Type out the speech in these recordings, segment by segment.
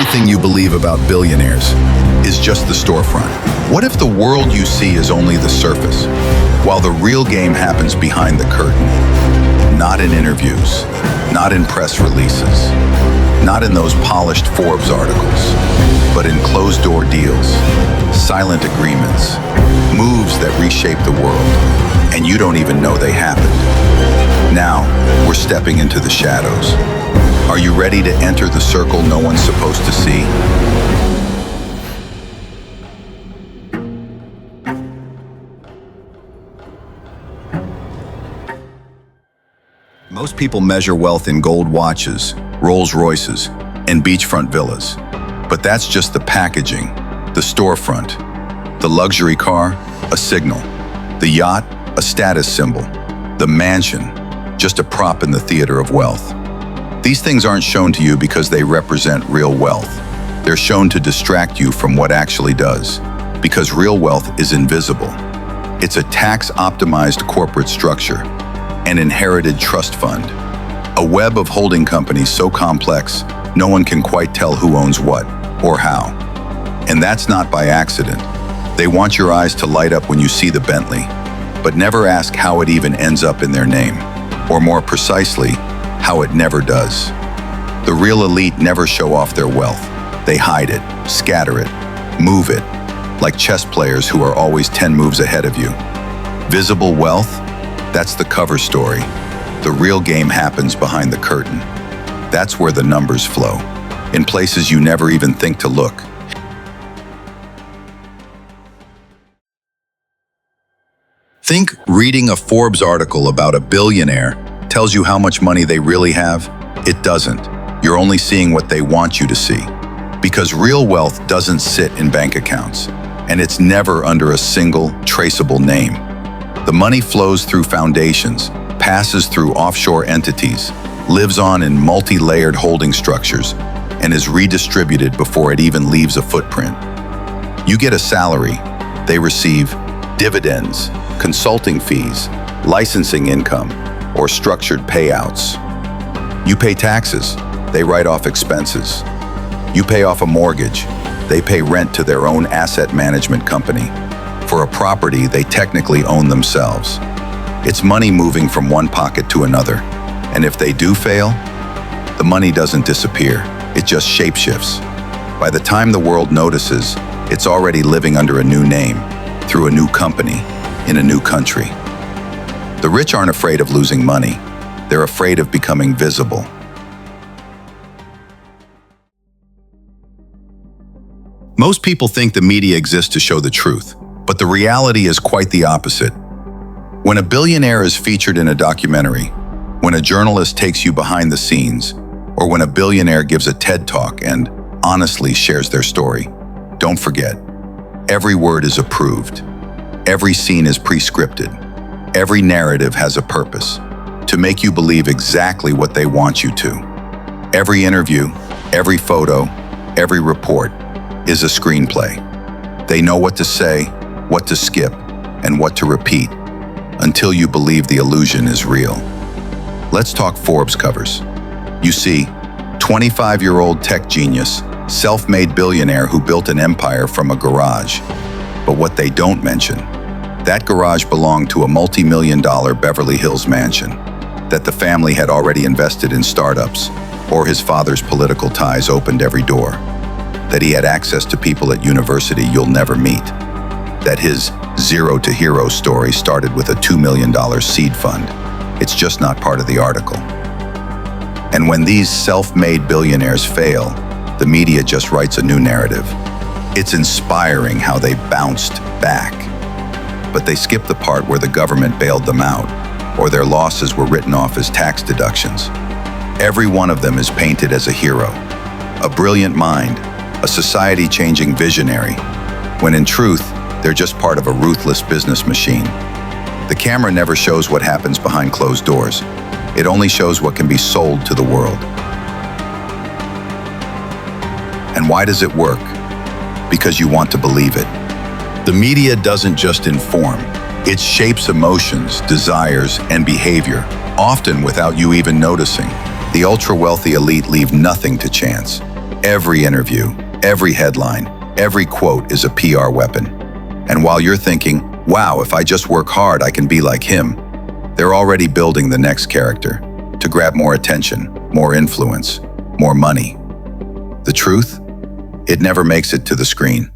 everything you believe about billionaires is just the storefront? What if the world you see is only the surface, while the real game happens behind the curtain? Not in interviews, not in press releases, not in those polished Forbes articles, but in closed-door deals, silent agreements, moves that reshape the world, and you don't even know they happened. Now, we're stepping into the shadows. Are you ready to enter the circle no one's supposed to see? Most people measure wealth in gold watches, Rolls Royces, and beachfront villas. But that's just the packaging, the storefront. The luxury car, a signal. The yacht, a status symbol. The mansion, just a prop in the theater of wealth. These things aren't shown to you because they represent real wealth. They're shown to distract you from what actually does, because real wealth is invisible. It's a tax-optimized corporate structure, an inherited trust fund, a web of holding companies so complex no one can quite tell who owns what or how. And that's not by accident. They want your eyes to light up when you see the Bentley, but never ask how it even ends up in their name, or more precisely, how it never does. The real elite never show off their wealth. They hide it, scatter it, move it, like chess players who are always 10 moves ahead of you. Visible wealth? That's the cover story. The real game happens behind the curtain. That's where the numbers flow, in places you never even think to look. Think reading a Forbes article about a billionaire tells you how much money they really have? It doesn't. You're only seeing what they want you to see. Because real wealth doesn't sit in bank accounts, and it's never under a single, traceable name. The money flows through foundations, passes through offshore entities, lives on in multi-layered holding structures, and is redistributed before it even leaves a footprint. You get a salary, they receive dividends, consulting fees, licensing income, or structured payouts. You pay taxes, they write off expenses. You pay off a mortgage, they pay rent to their own asset management company. For a property they technically own themselves. It's money moving from one pocket to another. And if they do fail, the money doesn't disappear, it just shapeshifts. By the time the world notices, it's already living under a new name, through a new company, in a new country. The rich aren't afraid of losing money. They're afraid of becoming visible. Most people think the media exists to show the truth, but the reality is quite the opposite. When a billionaire is featured in a documentary, when a journalist takes you behind the scenes, or when a billionaire gives a TED Talk and honestly shares their story, don't forget, every word is approved. Every scene is pre-scripted. Every narrative has a purpose, to make you believe exactly what they want you to. Every interview, every photo, every report is a screenplay. They know what to say, what to skip, and what to repeat, until you believe the illusion is real. Let's talk Forbes covers. You see, 25-year-old tech genius, self-made billionaire who built an empire from a garage. But what they don't mention, that garage belonged to a multi-million-dollar Beverly Hills mansion, that the family had already invested in startups, or his father's political ties opened every door, that he had access to people at university you'll never meet, that his zero to hero story started with a $2 million seed fund. It's just not part of the article. And when these self-made billionaires fail, the media just writes a new narrative. It's inspiring how they bounced back. But they skip the part where the government bailed them out, or their losses were written off as tax deductions. Every one of them is painted as a hero, a brilliant mind, a society-changing visionary, when in truth, they're just part of a ruthless business machine. The camera never shows what happens behind closed doors. It only shows what can be sold to the world. And why does it work? Because you want to believe it. The media doesn't just inform. It shapes emotions, desires, and behavior, often without you even noticing. The ultra-wealthy elite leave nothing to chance. Every interview, every headline, every quote is a PR weapon. And while you're thinking, wow, if I just work hard, I can be like him, they're already building the next character to grab more attention, more influence, more money. The truth? It never makes it to the screen.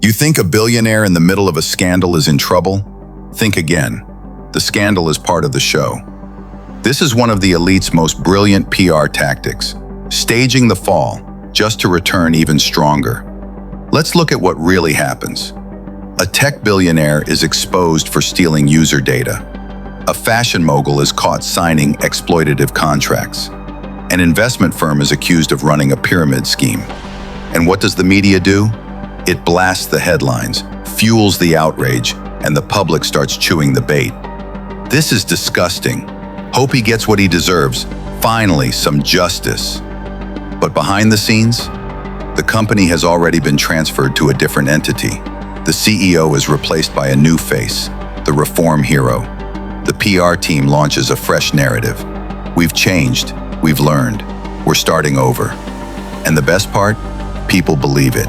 You think a billionaire in the middle of a scandal is in trouble? Think again. The scandal is part of the show. This is one of the elite's most brilliant PR tactics, staging the fall just to return even stronger. Let's look at what really happens. A tech billionaire is exposed for stealing user data. A fashion mogul is caught signing exploitative contracts. An investment firm is accused of running a pyramid scheme. And what does the media do? It blasts the headlines, fuels the outrage, and the public starts chewing the bait. This is disgusting. Hope he gets what he deserves. Finally, some justice. But behind the scenes, the company has already been transferred to a different entity. The CEO is replaced by a new face, the reform hero. The PR team launches a fresh narrative. We've changed, we've learned, we're starting over. And the best part? People believe it.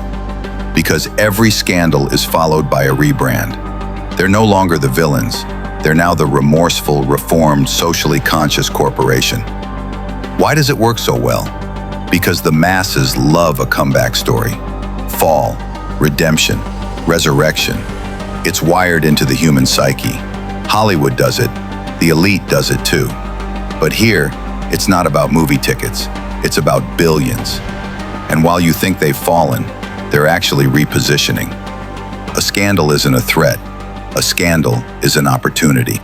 Because every scandal is followed by a rebrand. They're no longer the villains. They're now the remorseful, reformed, socially conscious corporation. Why does it work so well? Because the masses love a comeback story. Fall, redemption, resurrection. It's wired into the human psyche. Hollywood does it. The elite does it too. But here, it's not about movie tickets. It's about billions. And while you think they've fallen, they're actually repositioning. A scandal isn't a threat. A scandal is an opportunity.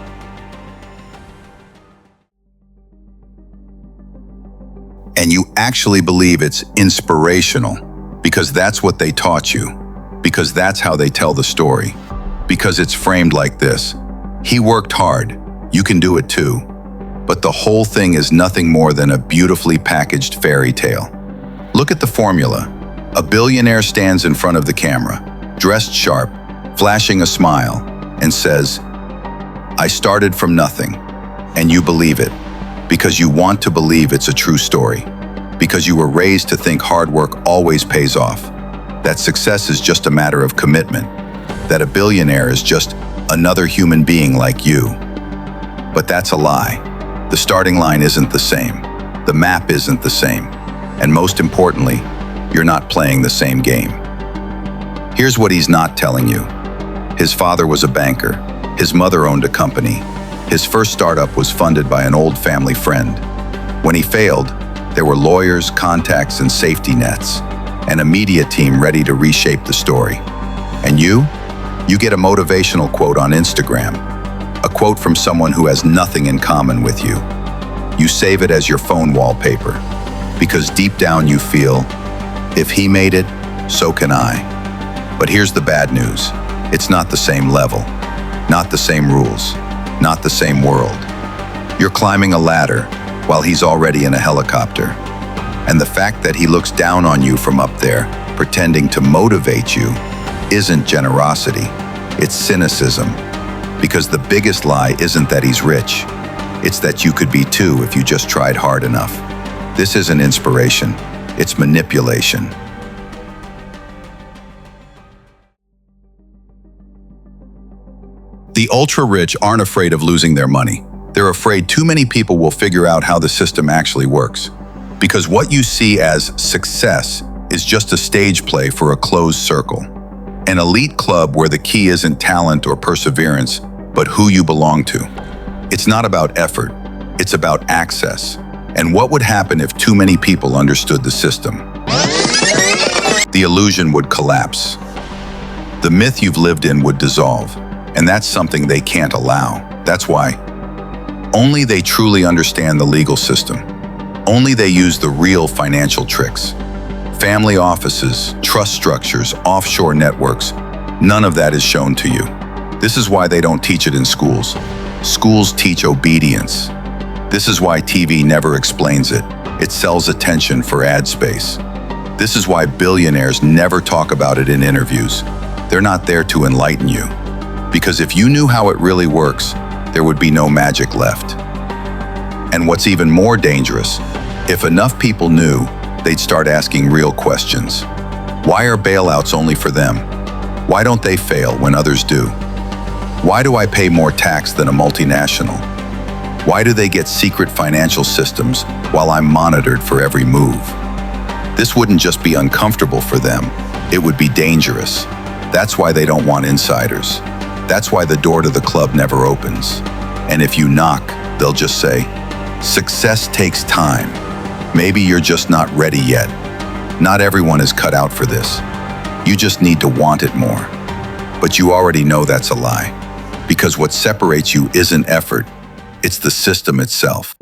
And you actually believe it's inspirational because that's what they taught you, because that's how they tell the story, because it's framed like this. He worked hard, you can do it too. But the whole thing is nothing more than a beautifully packaged fairy tale. Look at the formula. A billionaire stands in front of the camera, dressed sharp, flashing a smile, and says, I started from nothing, and you believe it, because you want to believe it's a true story, because you were raised to think hard work always pays off, that success is just a matter of commitment, that a billionaire is just another human being like you. But that's a lie. The starting line isn't the same. The map isn't the same. And most importantly, you're not playing the same game. Here's what he's not telling you. His father was a banker. His mother owned a company. His first startup was funded by an old family friend. When he failed, there were lawyers, contacts, and safety nets, and a media team ready to reshape the story. And you get a motivational quote on Instagram, a quote from someone who has nothing in common with you. You save it as your phone wallpaper, because deep down you feel, if he made it, so can I. But here's the bad news. It's not the same level, not the same rules, not the same world. You're climbing a ladder while he's already in a helicopter. And the fact that he looks down on you from up there, pretending to motivate you, isn't generosity, it's cynicism. Because the biggest lie isn't that he's rich, it's that you could be too if you just tried hard enough. This isn't inspiration, it's manipulation. The ultra-rich aren't afraid of losing their money. They're afraid too many people will figure out how the system actually works. Because what you see as success is just a stage play for a closed circle. An elite club where the key isn't talent or perseverance, but who you belong to. It's not about effort, it's about access. And what would happen if too many people understood the system? The illusion would collapse. The myth you've lived in would dissolve. And that's something they can't allow. That's why only they truly understand the legal system. Only they use the real financial tricks. Family offices, trust structures, offshore networks, none of that is shown to you. This is why they don't teach it in schools. Schools teach obedience. This is why TV never explains it. It sells attention for ad space. This is why billionaires never talk about it in interviews. They're not there to enlighten you. Because if you knew how it really works, there would be no magic left. And what's even more dangerous, if enough people knew, they'd start asking real questions. Why are bailouts only for them? Why don't they fail when others do? Why do I pay more tax than a multinational? Why do they get secret financial systems while I'm monitored for every move? This wouldn't just be uncomfortable for them, it would be dangerous. That's why they don't want insiders. That's why the door to the club never opens. And if you knock, they'll just say, "Success takes time. Maybe you're just not ready yet. Not everyone is cut out for this. You just need to want it more." But you already know that's a lie. Because what separates you isn't effort, it's the system itself.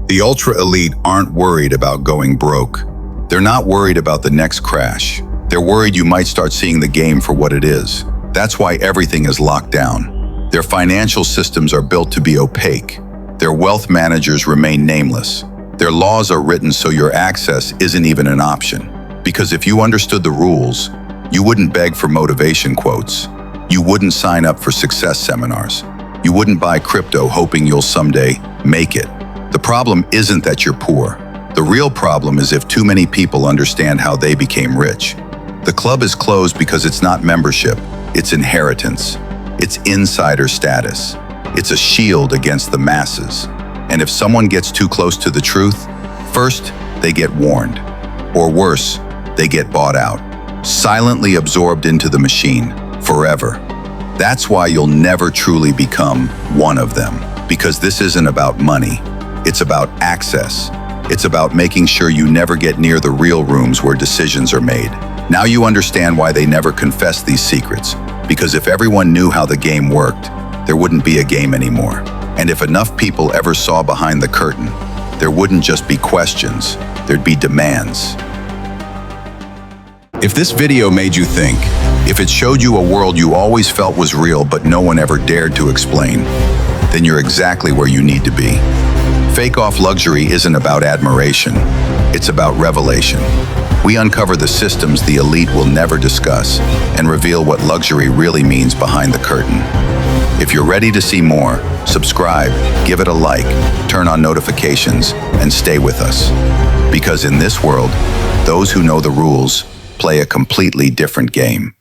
The ultra-elite aren't worried about going broke. They're not worried about the next crash. They're worried you might start seeing the game for what it is. That's why everything is locked down. Their financial systems are built to be opaque. Their wealth managers remain nameless. Their laws are written so your access isn't even an option. Because if you understood the rules, you wouldn't beg for motivation quotes. You wouldn't sign up for success seminars. You wouldn't buy crypto hoping you'll someday make it. The problem isn't that you're poor. The real problem is if too many people understand how they became rich. The club is closed because it's not membership, it's inheritance. It's insider status. It's a shield against the masses. And if someone gets too close to the truth, first, they get warned. Or worse, they get bought out. Silently absorbed into the machine, forever. That's why you'll never truly become one of them. Because this isn't about money. It's about access. It's about making sure you never get near the real rooms where decisions are made. Now you understand why they never confess these secrets. Because if everyone knew how the game worked, there wouldn't be a game anymore. And if enough people ever saw behind the curtain, there wouldn't just be questions, there'd be demands. If this video made you think, if it showed you a world you always felt was real but no one ever dared to explain, then you're exactly where you need to be. Fake-off luxury isn't about admiration, it's about revelation. We uncover the systems the elite will never discuss and reveal what luxury really means behind the curtain. If you're ready to see more, subscribe, give it a like, turn on notifications, and stay with us. Because in this world, those who know the rules play a completely different game.